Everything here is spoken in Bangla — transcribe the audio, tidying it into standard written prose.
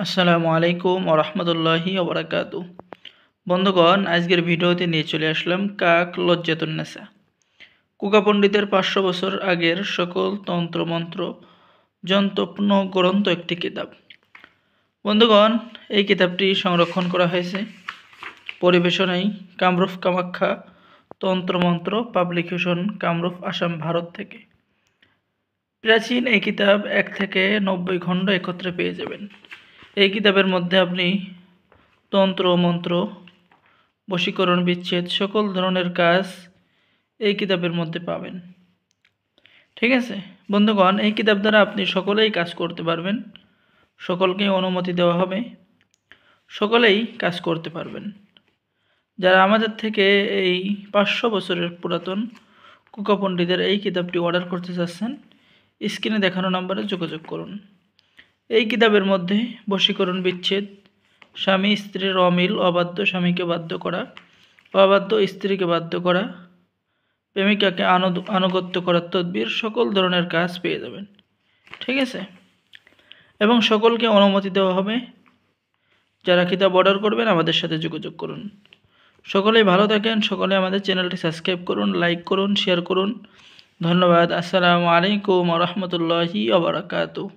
আসসালামু আলাইকুম ওয়া রাহমাতুল্লাহি ওয়া বারাকাতুহু। বন্ধুগণ, আজকের ভিডিওতে নিয়ে চলে আসলাম কাক লজ্জাতুন নেসা। কুকা পণ্ডিতের 500 বছর আগের সকল তন্ত্রমন্ত্র যন্ত্রপূর্ণ গ্রন্থ একটি কিতাব। বন্ধুগণ, এই কিতাবটি সংরক্ষণ করা হয়েছে পরিবেশনায় কামরূপ কামাখ্যা তন্ত্রমন্ত্র পাবলিকেশন, কামরূপ, আসাম, ভারত থেকে। প্রাচীন এই কিতাব 1 থেকে 90 খণ্ড একত্রে পেয়ে যাবেন। এই কিতাবের মধ্যে আপনি তন্ত্র মন্ত্র, বশীকরণ, বিচ্ছেদ সকল ধরনের কাজ এই কিতাবের মধ্যে পাবেন। ঠিক আছে বন্ধুগণ, এই কিতাব দ্বারা আপনি সকলেই কাজ করতে পারবেন, সকলকে অনুমতি দেওয়া হবে, সকলেই কাজ করতে পারবেন। যারা আমাদের থেকে এই 500 বছরের পুরাতন কুকা পণ্ডিতের এই কিতাবটি অর্ডার করতে চাচ্ছেন, স্ক্রিনে দেখানো নম্বরে যোগাযোগ করুন। এই কিতাবের মধ্যে বশীকরণ, বিচ্ছেদ, স্বামী স্ত্রীর অমিল, অবাধ্য স্বামীকে বাধ্য করা, অবাধ্য স্ত্রীকে বাধ্য করা, প্রেমিকাকে আনুগত্য করার তদবির সকল ধরনের কাজ পেয়ে যাবেন। ঠিক আছে, এবং সকলকে অনুমতি দেওয়া হবে। যারা কিতাব অর্ডার করবেন আমাদের সাথে যোগাযোগ করুন। সকলেই ভালো থাকেন, সকলে আমাদের চ্যানেলটি সাবস্ক্রাইব করুন, লাইক করুন, শেয়ার করুন। ধন্যবাদ। আসসালামু আলাইকুম ওয়া রাহমাতুল্লাহি ওয়া বারাকাতুহু।